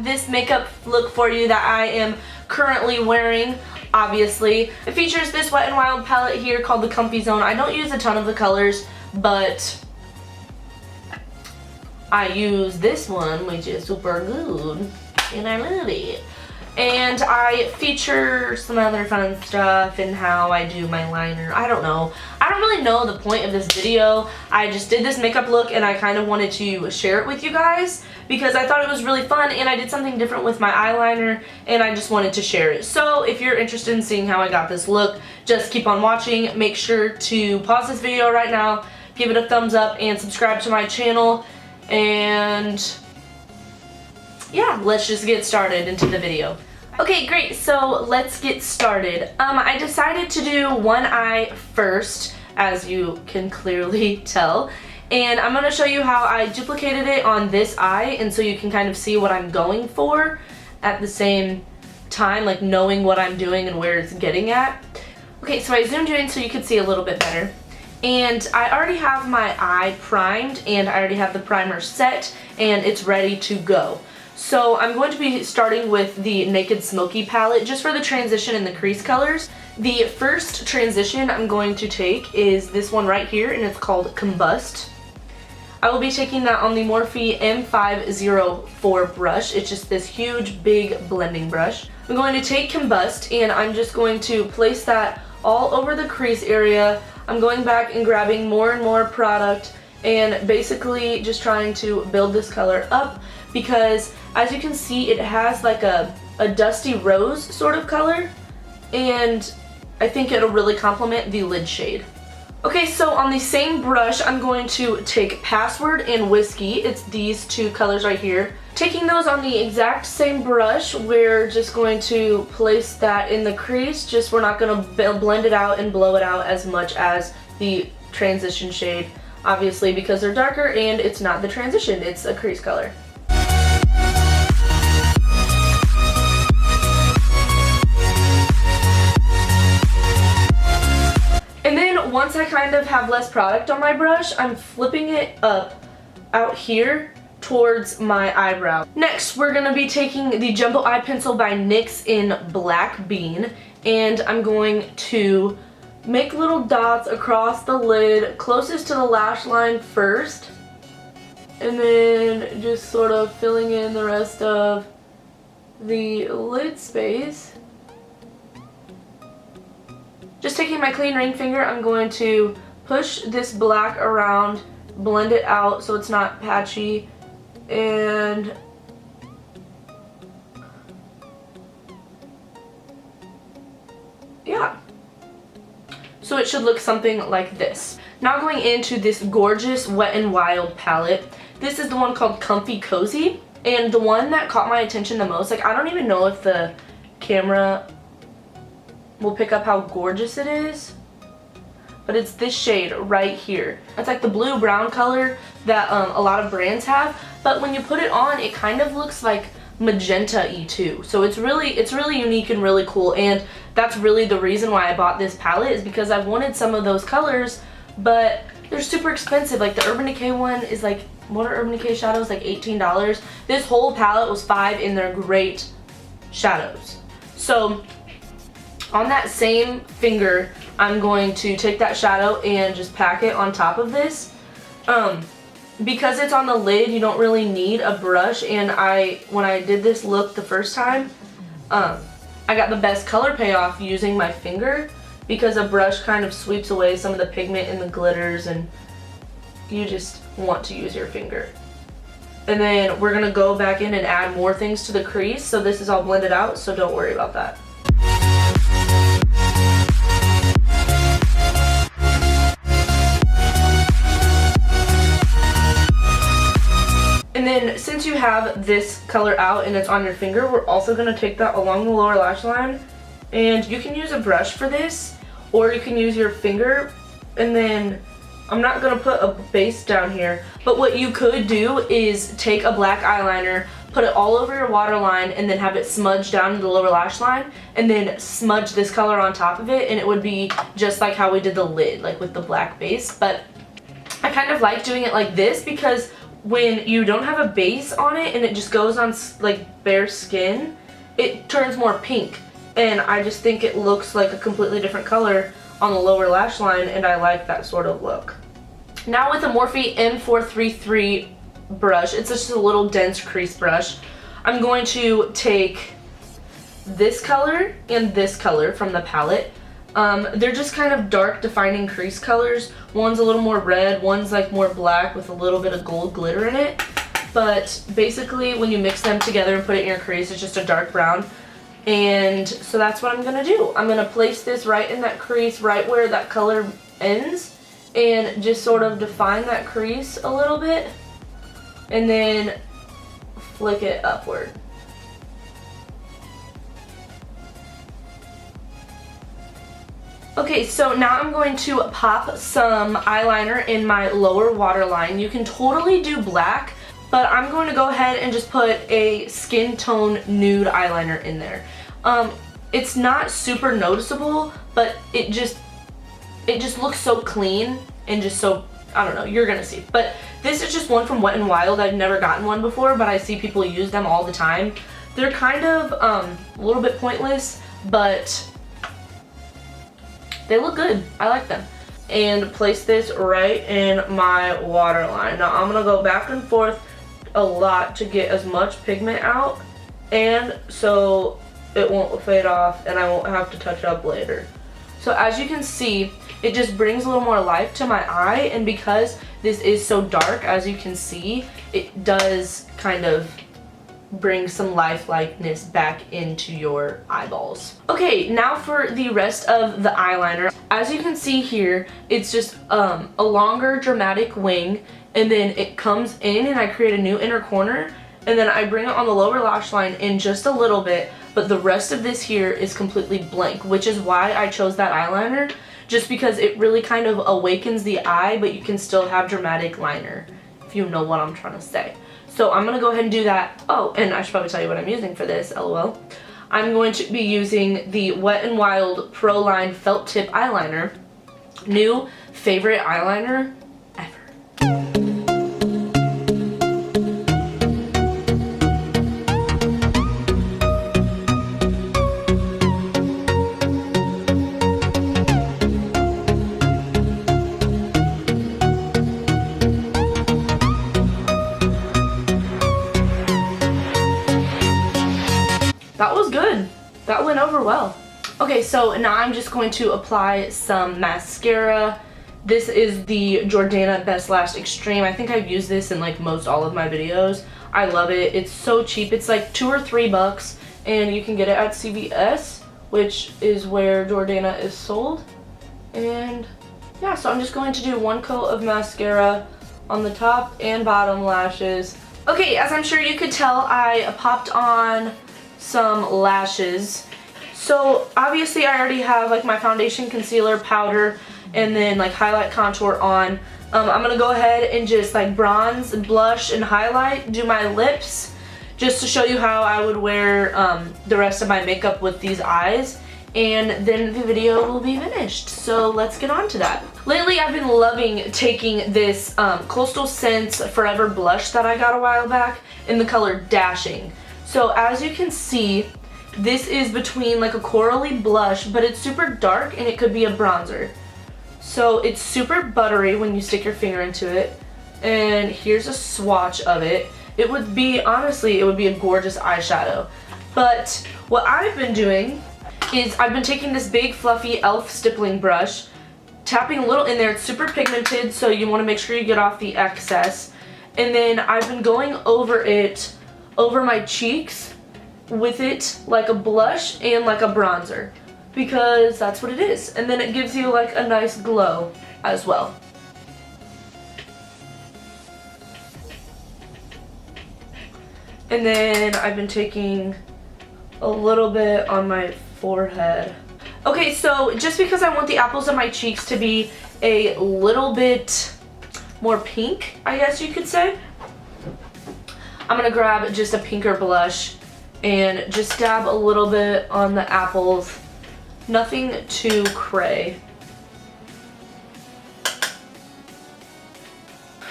this makeup look for you that I am currently wearing. Obviously, it features this Wet n Wild palette here called the Comfy Zone. I don't use a ton of the colors, but I use this one, which is super good, and I love it. And I feature some other fun stuff and how I do my liner. I don't know. I don't really know the point of this video. I just did this makeup look and I kind of wanted to share it with you guys because I thought it was really fun and I did something different with my eyeliner and I just wanted to share it. So if you're interested in seeing how I got this look, just keep on watching. Make sure to pause this video right now, give it a thumbs up, and subscribe to my channel. And yeah, let's just get started into the video. Okay, great, so let's get started. I decided to do one eye first, as you can clearly tell, and I'm going to show you how I duplicated it on this eye, and so you can kind of see what I'm going for at the same time, like knowing what I'm doing and where it's getting at. Okay, so I zoomed in so you could see a little bit better. And I already have my eye primed, and I already have the primer set, and it's ready to go. So I'm going to be starting with the Naked Smoky palette just for the transition and the crease colors. The first transition I'm going to take is this one right here, and it's called Combust. I will be taking that on the Morphe M504 brush. It's just this huge, big blending brush. I'm going to take Combust, and I'm just going to place that all over the crease area. I'm going back and grabbing more and more product and basically just trying to build this color up because as you can see it has like a dusty rose sort of color, and I think it'll really complement the lid shade. Okay, so on the same brush I'm going to take Password and Whiskey. It's these two colors right here. Taking those on the exact same brush, we're just going to place that in the crease. Just we're not going to blend it out and blow it out as much as the transition shade, obviously, because they're darker and it's not the transition, it's a crease color. And then once I kind of have less product on my brush, I'm flipping it up out here towards my eyebrow. Next, we're going to be taking the Jumbo Eye Pencil by NYX in Black Bean, and I'm going to make little dots across the lid closest to the lash line first, and then just sort of filling in the rest of the lid space. Just taking my clean ring finger, I'm going to push this black around, blend it out so it's not patchy, and yeah. So it should look something like this. Now going into this gorgeous Wet n Wild palette. This is the one called Comfy Cozy, and the one that caught my attention the most, like I don't even know if the camera will pick up how gorgeous it is, but it's this shade right here. It's like the blue-brown color that a lot of brands have, but when you put it on, it kind of looks like magenta-y too. So it's really unique and really cool, and that's really the reason why I bought this palette, is because I've wanted some of those colors, but they're super expensive. Like the Urban Decay one is like, what are Urban Decay shadows? Like $18. This whole palette was $5 and they're great shadows. So on that same finger, I'm going to take that shadow and just pack it on top of this. Because it's on the lid, you don't really need a brush, and when I did this look the first time, I got the best color payoff using my finger, because a brush kind of sweeps away some of the pigment and the glitters, and you just want to use your finger. And then we're gonna go back in and add more things to the crease, so this is all blended out, so don't worry about that. And then since you have this color out and it's on your finger, we're also going to take that along the lower lash line, and you can use a brush for this or you can use your finger. And then I'm not going to put a base down here, but what you could do is take a black eyeliner, put it all over your waterline, and then have it smudge down to the lower lash line, and then smudge this color on top of it, and it would be just like how we did the lid, like with the black base. But I kind of like doing it like this because when you don't have a base on it and it just goes on like bare skin, it turns more pink. And I just think it looks like a completely different color on the lower lash line, and I like that sort of look. Now with the Morphe M433 brush, it's just a little dense crease brush. I'm going to take this color and this color from the palette. They're just kind of dark defining crease colors. One's a little more red, one's like more black with a little bit of gold glitter in it. But basically when you mix them together and put it in your crease, it's just a dark brown. And so that's what I'm gonna do. I'm gonna place this right in that crease, right where that color ends, and just sort of define that crease a little bit, and then flick it upward. Okay, so now I'm going to pop some eyeliner in my lower waterline. You can totally do black, but I'm going to go ahead and just put a skin tone nude eyeliner in there. It's not super noticeable, but it just looks so clean and just so, I don't know, you're gonna see. But this is just one from Wet and Wild. I've never gotten one before, but I see people use them all the time. They're kind of a little bit pointless, but they look good. I like them. And place this right in my waterline. Now I'm gonna go back and forth a lot to get as much pigment out, and so it won't fade off and I won't have to touch up later. So as you can see, it just brings a little more life to my eye, and because this is so dark, as you can see, it does kind of bring some lifelikeliness back into your eyeballs. Okay, now for the rest of the eyeliner. As you can see here, it's just a longer dramatic wing, and then it comes in and I create a new inner corner, and then I bring it on the lower lash line in just a little bit, but the rest of this here is completely blank, which is why I chose that eyeliner, just because it really kind of awakens the eye, but you can still have dramatic liner, if you know what I'm trying to say. So I'm gonna go ahead and do that. Oh, and I should probably tell you what I'm using for this, LOL. I'm going to be using the Wet and Wild Pro Line Felt Tip Eyeliner. New favorite eyeliner ever. That was good. That went over well. Okay, so now I'm just going to apply some mascara. This is the Jordana Best Lash Extreme. I think I've used this in like most all of my videos. I love it. It's so cheap. It's like $2 or $3, and you can get it at CVS, which is where Jordana is sold. And yeah, so I'm just going to do one coat of mascara on the top and bottom lashes. Okay, as I'm sure you could tell, I popped on some lashes. So obviously I already have like my foundation, concealer, powder, and then like highlight, contour on. I'm gonna go ahead and just like bronze, blush, and highlight, do my lips, just to show you how I would wear the rest of my makeup with these eyes, and then the video will be finished. So let's get on to that. Lately I've been loving taking this Coastal Scents Forever blush that I got a while back in the color Dashing. So as you can see, this is between like a corally blush, but it's super dark and it could be a bronzer. So it's super buttery when you stick your finger into it. And here's a swatch of it. It would be, honestly, it would be a gorgeous eyeshadow. But what I've been doing is I've been taking this big fluffy e.l.f. stippling brush, tapping a little in there. It's super pigmented, so you want to make sure you get off the excess. And then I've been going over it, over my cheeks with it like a blush and like a bronzer, because that's what it is. And then it gives you like a nice glow as well. And then I've been taking a little bit on my forehead. Okay, so just because I want the apples of my cheeks to be a little bit more pink, I guess you could say, I'm gonna grab just a pinker blush and just dab a little bit on the apples. Nothing too cray.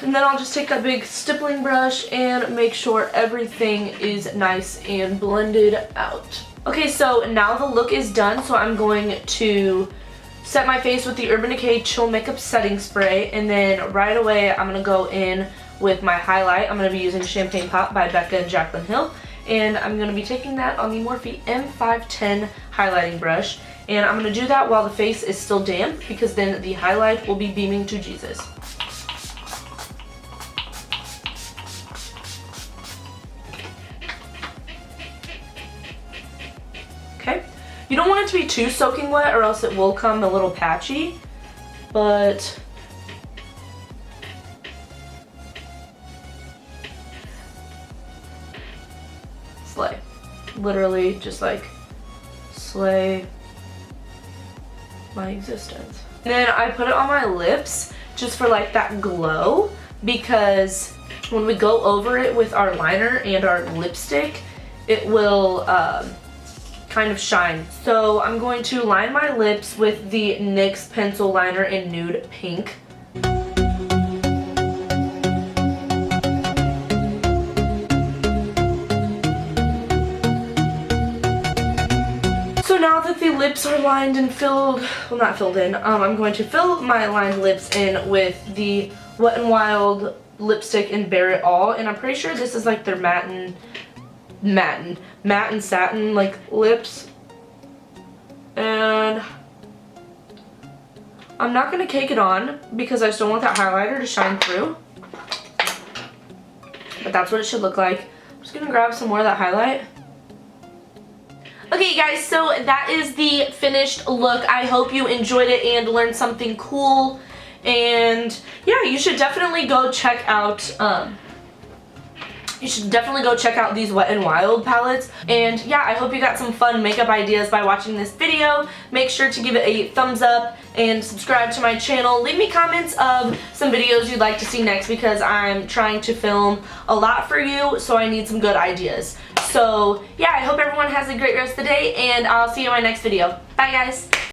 And then I'll just take that big stippling brush and make sure everything is nice and blended out. Okay, so now the look is done, so I'm going to set my face with the Urban Decay Chill Makeup Setting Spray, and then right away I'm going to go in with my highlight. I'm going to be using Champagne Pop by Becca and Jaclyn Hill, and I'm going to be taking that on the Morphe M510 highlighting brush, and I'm going to do that while the face is still damp, because then the highlight will be beaming to Jesus. Okay, you don't want it to be too soaking wet or else it will come a little patchy, but slay. Literally just like slay my existence. And then I put it on my lips just for like that glow, because when we go over it with our liner and our lipstick, it will kind of shine. So I'm going to line my lips with the NYX pencil liner in Nude Pink. So now that the lips are lined and filled, well, not filled in, I'm going to fill my lined lips in with the Wet and Wild lipstick in Bare It All, and I'm pretty sure this is like their matte and satin like lips. And I'm not gonna cake it on because I still want that highlighter to shine through, but that's what it should look like. I'm just gonna grab some more of that highlight. Okay guys, so that is the finished look. I hope you enjoyed it and learned something cool, and yeah, you should definitely go check out these Wet and Wild palettes. And yeah, I hope you got some fun makeup ideas by watching this video. Make sure to give it a thumbs up and subscribe to my channel. Leave me comments of some videos you'd like to see next, because I'm trying to film a lot for you, so I need some good ideas. So yeah, I hope everyone has a great rest of the day, and I'll see you in my next video. Bye guys!